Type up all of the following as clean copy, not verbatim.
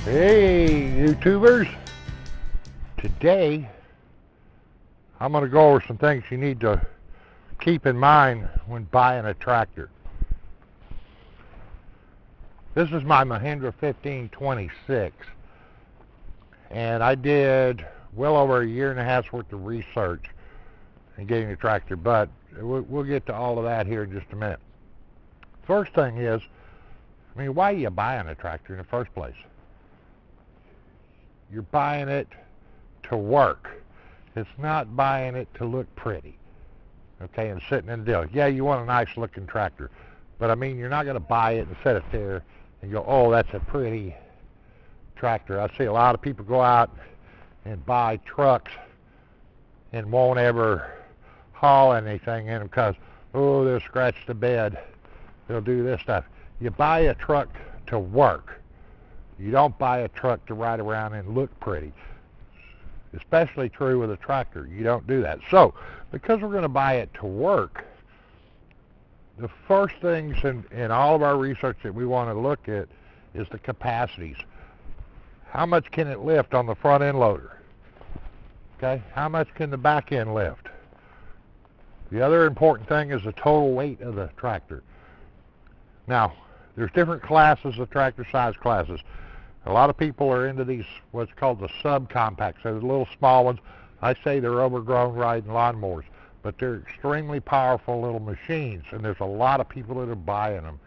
Hey YouTubers, today I'm going to go over some things you need to keep in mind when buying a tractor. This is my Mahindra 1526 and I did well over a year and a half's worth of research in getting a tractor, but we'll get to all of that here in just a minute. First thing is, why are you buying a tractor in the first place? You're buying it to work. It's not buying it to look pretty, okay, and sitting in the deal. Yeah, you want a nice looking tractor, but you're not going to buy it and set it there and go, oh, that's a pretty tractor. I see a lot of people go out and buy trucks and won't ever haul anything in them because, oh, they'll scratch the bed, they'll do this stuff. You buy a truck to work. You don't buy a truck to ride around and look pretty. Especially true with a tractor. You don't do that. So, because we're going to buy it to work, the first things in all of our research that we want to look at is the capacities. How much can it lift on the front end loader? Okay? How much can the back end lift? The other important thing is the total weight of the tractor. Now, there's different classes of tractor, size classes. A lot of people are into these, what's called the subcompacts. They're the little small ones. I say they're overgrown riding lawnmowers, but they're extremely powerful little machines, and there's a lot of people that are buying them,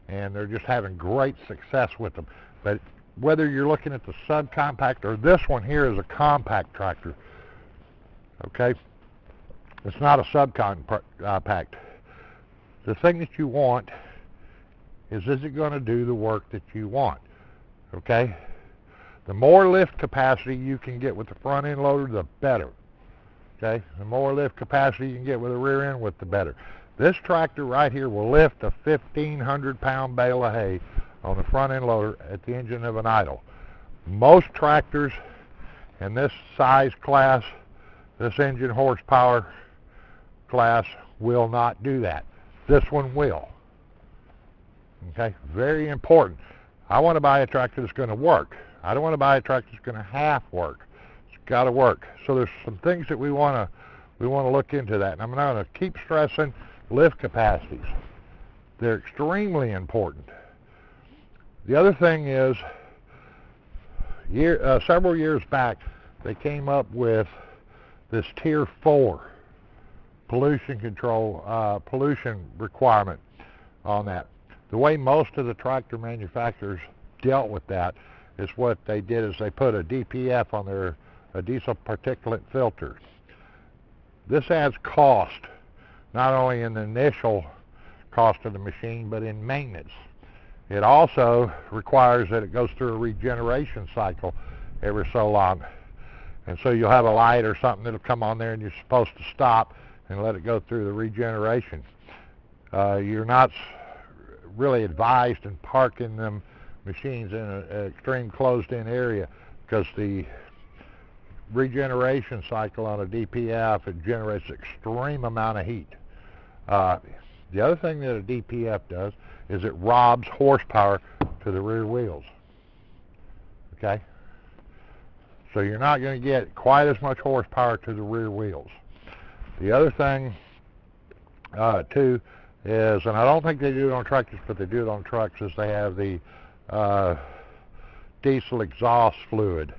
and they're just having great success with them. But whether you're looking at the subcompact or this one here is a compact tractor, okay? It's not a subcompact. The thing that you want is it going to do the work that you want? Okay? The more lift capacity you can get with the front end loader, the better. Okay? The more lift capacity you can get with the rear end, the better. This tractor right here will lift a 1,500 pound bale of hay on the front end loader at the engine of an idle. Most tractors in this size class, this engine horsepower class, will not do that. This one will. Okay? Very important. I want to buy a tractor that's going to work. I don't want to buy a tractor that's going to half work. It's got to work. So there's some things that we want to look into that. And I'm going to keep stressing lift capacities. They're extremely important. The other thing is, several years back, they came up with this Tier 4 pollution control, pollution requirement on that. The way most of the tractor manufacturers dealt with that is what they did is they put a DPF on their diesel particulate filter. This adds cost, not only in the initial cost of the machine, but in maintenance. It also requires that it goes through a regeneration cycle every so long. And so you'll have a light or something that'll come on there and you're supposed to stop and let it go through the regeneration. You're not really advised in parking them machines in an extreme closed-in area because the regeneration cycle on a DPF, it generates extreme amount of heat. The other thing that a DPF does is it robs horsepower to the rear wheels. Okay? So you're not going to get quite as much horsepower to the rear wheels. The other thing, too, is, and I don't think they do it on tractors, but they do it on trucks, is they have the diesel exhaust fluid.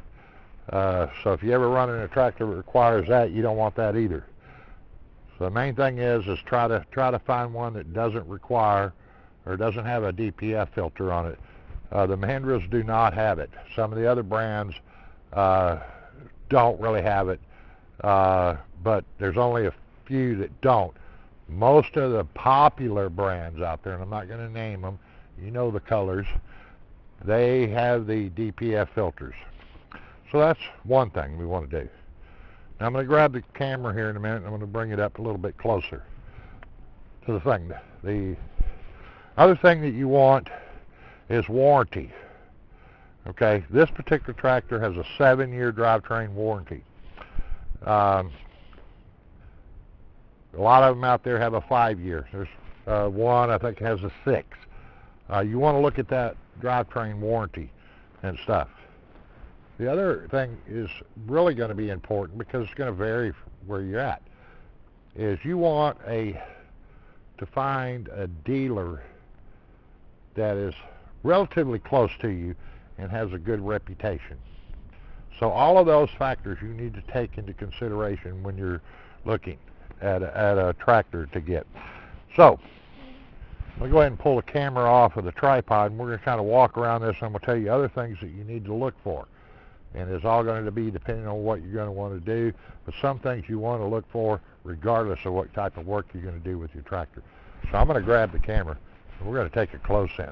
So if you ever run in a tractor that requires that, you don't want that either. So the main thing is try to find one that doesn't require or doesn't have a DPF filter on it. The Mahindras do not have it. Some of the other brands don't really have it, but there's only a few that don't. Most of the popular brands out there, and I'm not going to name them, you know the colors, they have the DPF filters. So that's one thing we want to do. Now I'm going to grab the camera here in a minute and I'm going to bring it up a little bit closer to the thing. The other thing that you want is warranty. Okay, this particular tractor has a 7-year drivetrain warranty. A lot of them out there have a 5-year. There's one I think has a 6. You want to look at that drivetrain warranty. and stuff. The other thing is really going to be important because it's going to vary where you're at, is you want to find a dealer that is relatively close to you and has a good reputation. So all of those factors you need to take into consideration when you're looking at a tractor to get. So I'll go ahead and pull the camera off of the tripod, and we're going to kind of walk around this, and I'm going to tell you other things that you need to look for. And it's all going to be depending on what you're going to want to do, but some things you want to look for regardless of what type of work you're going to do with your tractor. So I'm going to grab the camera, and we're going to take a close in.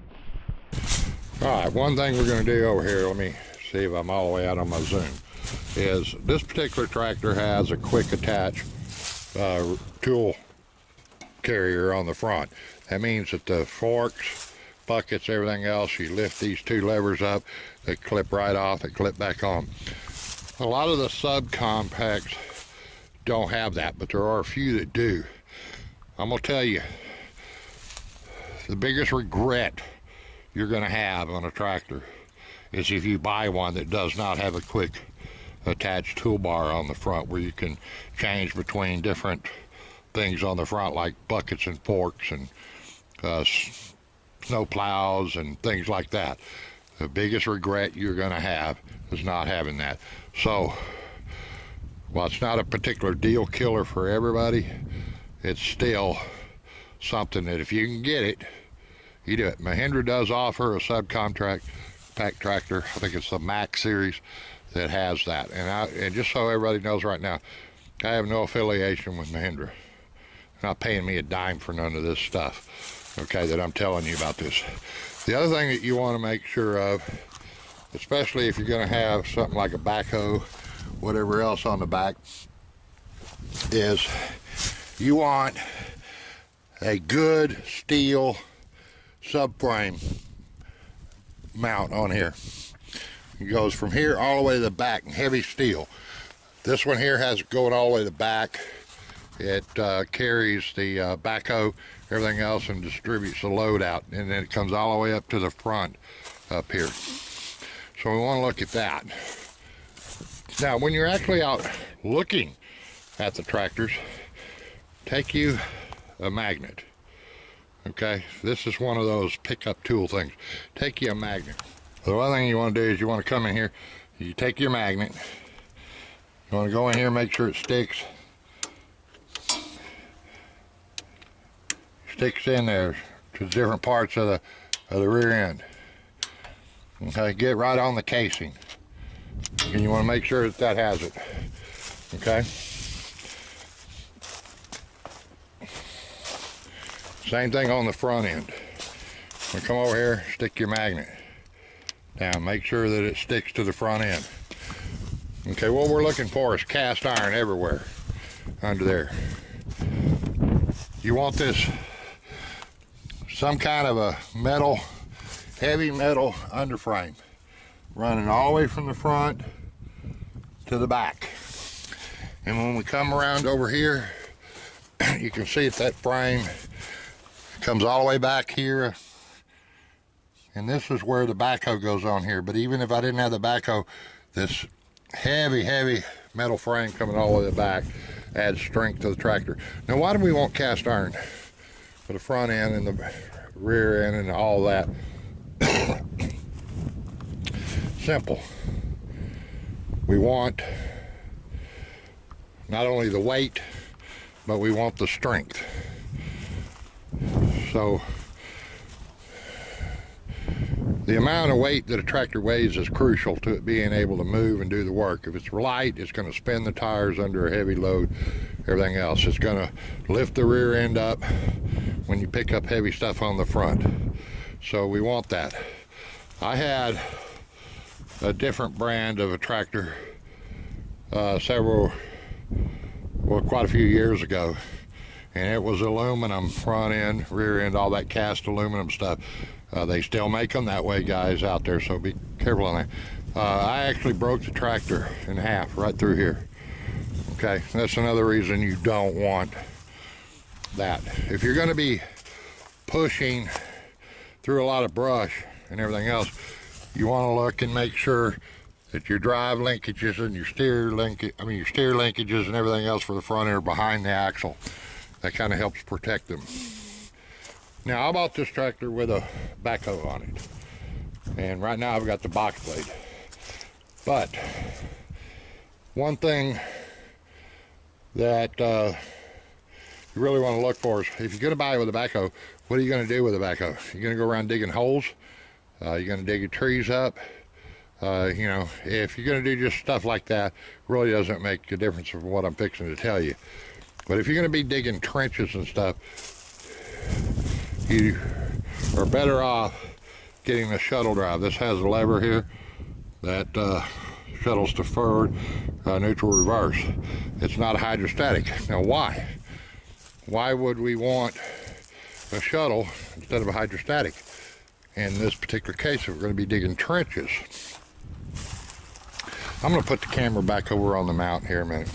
All right, one thing we're going to do over here, let me see if I'm all the way out on my zoom, is this particular tractor has a quick attach tool carrier on the front. That means that the forks, buckets, everything else, you lift these two levers up, they clip right off, they clip back on. A lot of the subcompacts don't have that, but there are a few that do. I'm gonna tell you, the biggest regret you're gonna have on a tractor is if you buy one that does not have a quick attached toolbar on the front where you can change between different things on the front, like buckets and forks and snow plows and things like that. The biggest regret you're going to have is not having that. So while it's not a particular deal killer for everybody, it's still something that if you can get it, you do it. Mahindra does offer a subcontract pack tractor. I think it's the Max series that has that. And just so everybody knows right now, I have no affiliation with Mahindra. They're not paying me a dime for none of this stuff, okay, that I'm telling you about this. The other thing that you want to make sure of, especially if you're going to have something like a backhoe, whatever else on the back, is you want a good steel subframe mount on here. It goes from here all the way to the back, heavy steel. This one here has it going all the way to the back. It carries the backhoe, everything else, and distributes the load out, and then it comes all the way up to the front up here. So we want to look at that. Now, when you're actually out looking at the tractors, take you a magnet. Okay, this is one of those pickup tool things. Take you a magnet. The other thing you want to do is you want to come in here, you take your magnet, you want to go in here and make sure it sticks in there to different parts of the rear end. Okay, get right on the casing, and you want to make sure that that has it. Okay. Same thing on the front end. When you come over here, stick your magnet down. Make sure that it sticks to the front end. Okay, what we're looking for is cast iron everywhere under there. You want this, some kind of a metal, heavy metal underframe running all the way from the front to the back. And when we come around over here, you can see that frame comes all the way back here, and this is where the backhoe goes on here. But even if I didn't have the backhoe, this heavy metal frame coming all the way to the back adds strength to the tractor. Now, why do we want cast iron for the front end and the rear end and all that? Simple. We want not only the weight, but we want the strength. So the amount of weight that a tractor weighs is crucial to it being able to move and do the work. If it's light, it's going to spin the tires under a heavy load, everything else. It's going to lift the rear end up when you pick up heavy stuff on the front. So we want that. I had a different brand of a tractor quite a few years ago, and it was aluminum front end, rear end, all that cast aluminum stuff. They still make them that way, guys, out there, so be careful on that. I actually broke the tractor in half right through here. Okay, that's another reason you don't want that. If you're going to be pushing through a lot of brush and everything else, You want to look and make sure that your drive linkages and your steer linkages and everything else for the front end are behind the axle. That kind of helps protect them. Now, I bought this tractor with a backhoe on it, and right now I've got the box blade. But one thing that you really want to look for is, if you're going to buy it with a backhoe, what are you going to do with a backhoe? You're going to go around digging holes? You're going to dig your trees up? You know, if you're going to do just stuff like that, really doesn't make a difference from what I'm fixing to tell you. But if you're going to be digging trenches and stuff, you are better off getting a shuttle drive. This has a lever here that shuttles to forward, neutral, reverse. It's not a hydrostatic. Now, why? Why would we want a shuttle instead of a hydrostatic? In this particular case, if we're going to be digging trenches. I'm going to put the camera back over on the mount here a minute.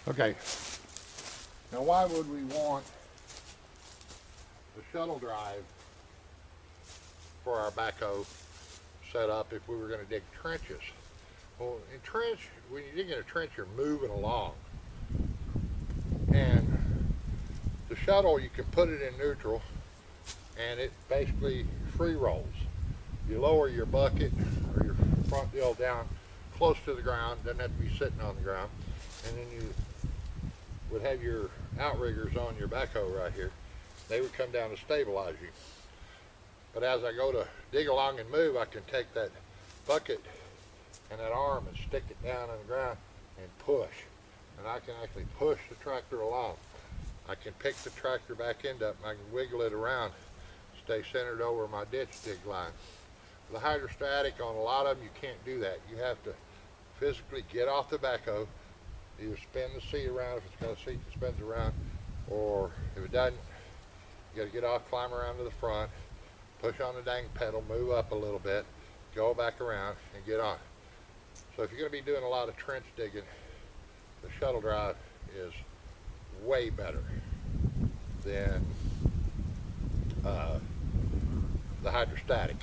Okay, now why would we want the shuttle drive for our backhoe set up if we were going to dig trenches? Well, when you dig in a trench, you're moving along. And the shuttle, you can put it in neutral, and it basically free rolls. You lower your bucket or your front wheel down close to the ground, doesn't have to be sitting on the ground, and then you would have your outriggers on your backhoe right here. They would come down to stabilize you. But as I go to dig along and move, I can take that bucket and that arm and stick it down on the ground and push. And I can actually push the tractor along. I can pick the tractor back end up and I can wiggle it around, stay centered over my ditch dig line. The hydrostatic, on a lot of them, you can't do that. You have to physically get off the backhoe, either spin the seat around if it's got a seat that spins around, or if it doesn't, you got to get off, climb around to the front, push on the dang pedal, move up a little bit, go back around, and get on. So if you're going to be doing a lot of trench digging, the shuttle drive is way better than the hydrostatic.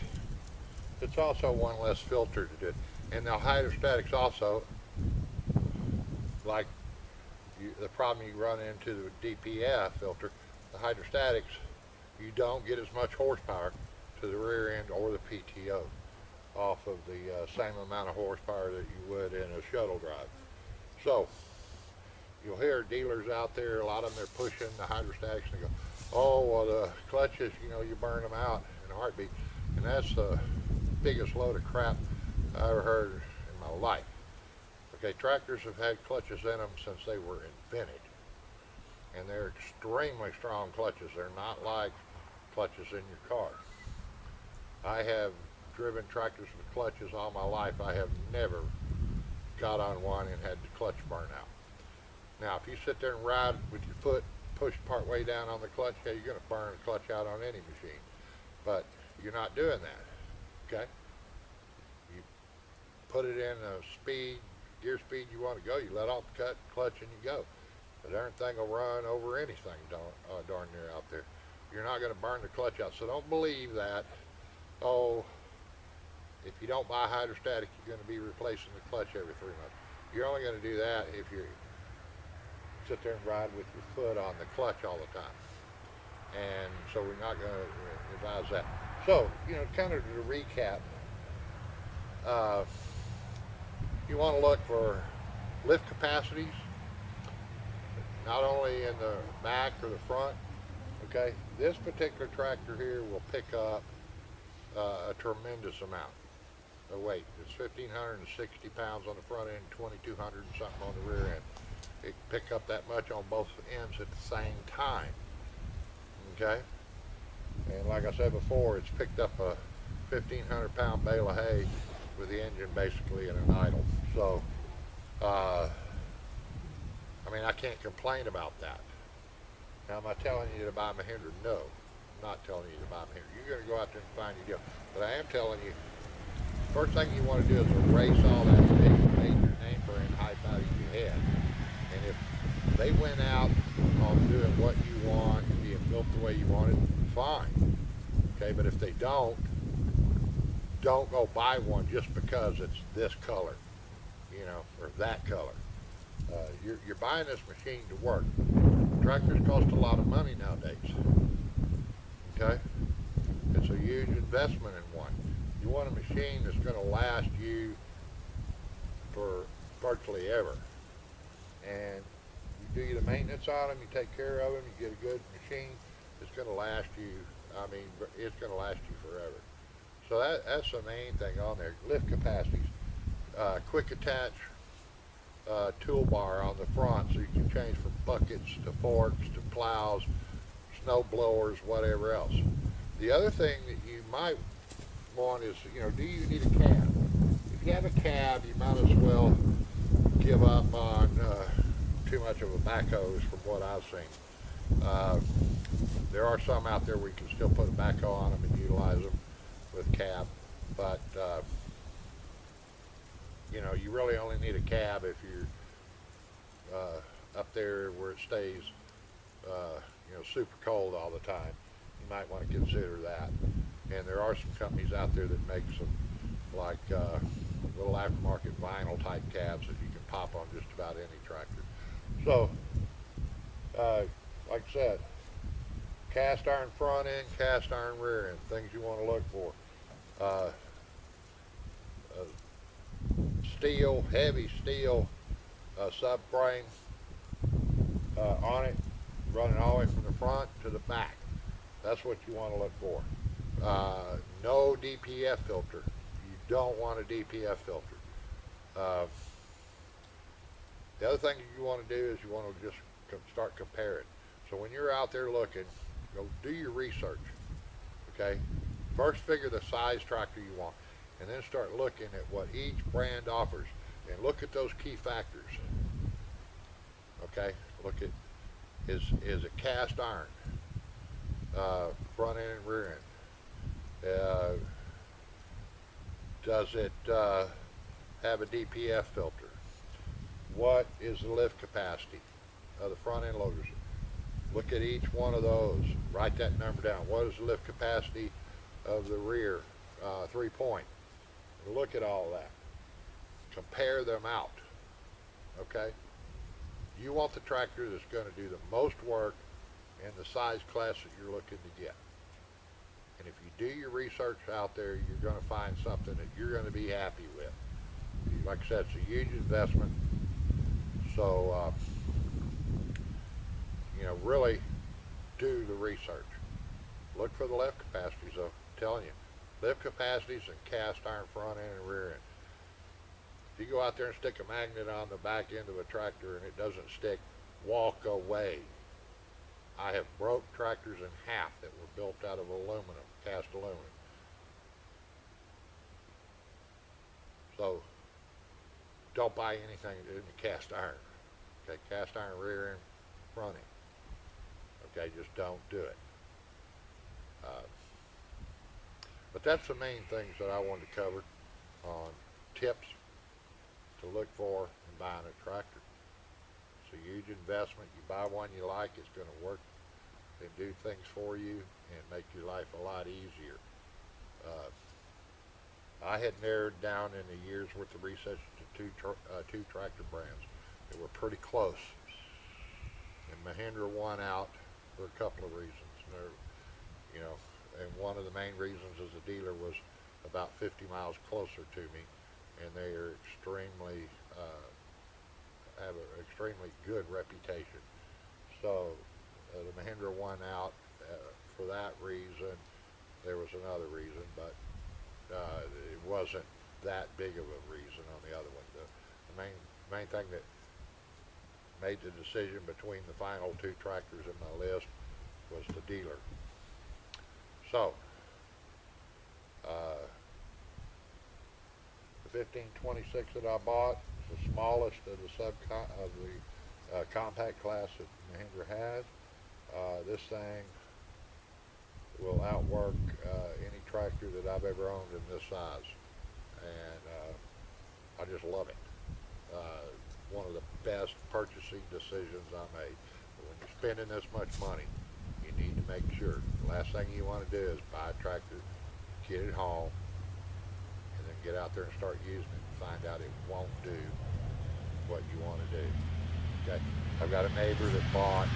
It's also one less filter to do it. And the hydrostatics also, like the problem you run into the DPF filter, the hydrostatics, you don't get as much horsepower to the rear end or the PTO off of the same amount of horsepower that you would in a shuttle drive. So you'll hear dealers out there, a lot of them, they're pushing the hydrostatics and they go, oh, well, the clutches, you know, you burn them out in a heartbeat. And that's the biggest load of crap I ever heard in my life. Okay, tractors have had clutches in them since they were invented. And they're extremely strong clutches. They're not like clutches in your car. I have driven tractors with clutches all my life. I have never got on one and had the clutch burn out. Now, if you sit there and ride with your foot pushed part way down on the clutch, yeah, you're going to burn the clutch out on any machine. But you're not doing that, okay? You put it in a speed, gear speed you want to go, you let off the clutch and you go. The darn thing will run over anything darn near out there. You're not going to burn the clutch out. So don't believe that, oh, if you don't buy hydrostatic, you're going to be replacing the clutch every 3 months. You're only going to do that if you sit there and ride with your foot on the clutch all the time. And so we're not going to advise that. So, you know, kind of to recap, you want to look for lift capacities, not only in the back or the front, okay? This particular tractor here will pick up a tremendous amount of weight. It's 1,560 pounds on the front end, 2,200 and something on the rear end. It can pick up that much on both ends at the same time, okay? And like I said before, it's picked up a 1,500 pound bale of hay with the engine basically in an idle. So, I mean, I can't complain about that. Now, am I telling you to buy Mahindra? No, I'm not telling you to buy Mahindra. You're going to go out there and find your deal. But I am telling you, first thing you want to do is erase all that big major name brand hype out of your head. And if they went out on doing what you want and being built the way you want it, fine. Okay, but if they don't go buy one just because it's this color, or that color. You're buying this machine to work. Tractors cost a lot of money nowadays. Okay, it's a huge investment in one. You want a machine that's going to last you for virtually ever, and you do the maintenance on them, you take care of them, you get a good machine. It's going to last you. I mean, it's going to last you forever. So that's the main thing on there. Lift capacities, quick attach toolbar on the front, so you can change from buckets to forks to plows, snow blowers, whatever else. The other thing that you might want is, do you need a cab? If you have a cab, you might as well give up on too much of a backhoe, from what I've seen. There are some out there where you can still put a backhoe on them and utilize them with cab, but you really only need a cab if you're up there where it stays super cold all the time. You might want to consider that. And there are some companies out there that make some like little aftermarket vinyl type cabs that you can pop on just about any tractor. So like I said, cast iron front end, cast iron rear end, things you want to look for. Steel, heavy steel subframe on it, running all the way from the front to the back. That's what you want to look for. No DPF filter. You don't want a DPF filter. The other thing you want to do is you want to just start comparing. So when you're out there looking, go do your research. Okay? First figure the size tractor you want, and then start looking at what each brand offers, and look at those key factors. Okay? Look at, is it cast iron? Front end and rear end. Does it have a DPF filter? What is the lift capacity of the front end loaders? Look at each one of those. Write that number down. What is the lift capacity of the rear 3-point? Look at all that. Compare them out. Okay? You want the tractor that's going to do the most work in the size class that you're looking to get. And if you do your research out there, you're going to find something that you're going to be happy with. Like I said, it's a huge investment. So, really do the research. Look for the lift capacities, though. I'm telling you. Lift capacities and cast iron front end and rear end. If you go out there and stick a magnet on the back end of a tractor and it doesn't stick, walk away. I have broke tractors in half that were built out of aluminum, cast aluminum. So don't buy anything in the cast iron. Okay, cast iron rear end, front end. Okay, just don't do it. But that's the main things that I wanted to cover on tips to look for in buying a tractor. It's a huge investment. You buy one you like, it's going to work and do things for you and make your life a lot easier. I had narrowed down in a year's worth of research to two tractor brands that were pretty close. And Mahindra won out for a couple of reasons. And one of the main reasons is the dealer was about 50 miles closer to me, and they are have an extremely good reputation. So the Mahindra won out for that reason. There was another reason, but it wasn't that big of a reason on the other one. The main thing that made the decision between the final two tractors in my list was the dealer. So the 1526 that I bought is the smallest of the compact class that Mahindra has. This thing will outwork any tractor that I've ever owned in this size, and I just love it. one of the best purchasing decisions I made. But when you're spending this much money, you need to make sure. The last thing you want to do is buy a tractor, get it home, and then get out there and start using it and find out it won't do what you want to do. Okay? I've got a neighbor that bought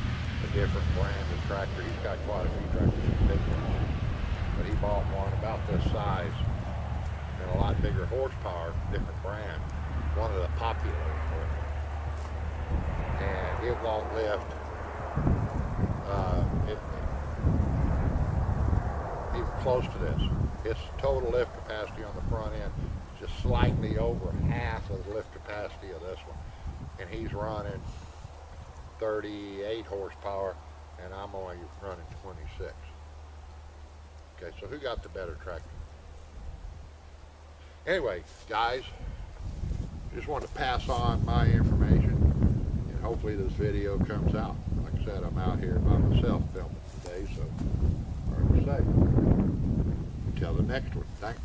a different brand of tractor. He's got quite a few tractors, big ones, but he bought one about this size and a lot bigger horsepower, different brand, one of the popular ones, and it won't lift even close to this. Its total lift capacity on the front end is just slightly over half of the lift capacity of this one, and he's running 38 horsepower and I'm only running 26. Okay, so who got the better tractor? Anyway, guys, just wanted to pass on my information, and hopefully this video comes out. Like I said, I'm out here by myself filming today, so hard to say. Until the next one, thanks.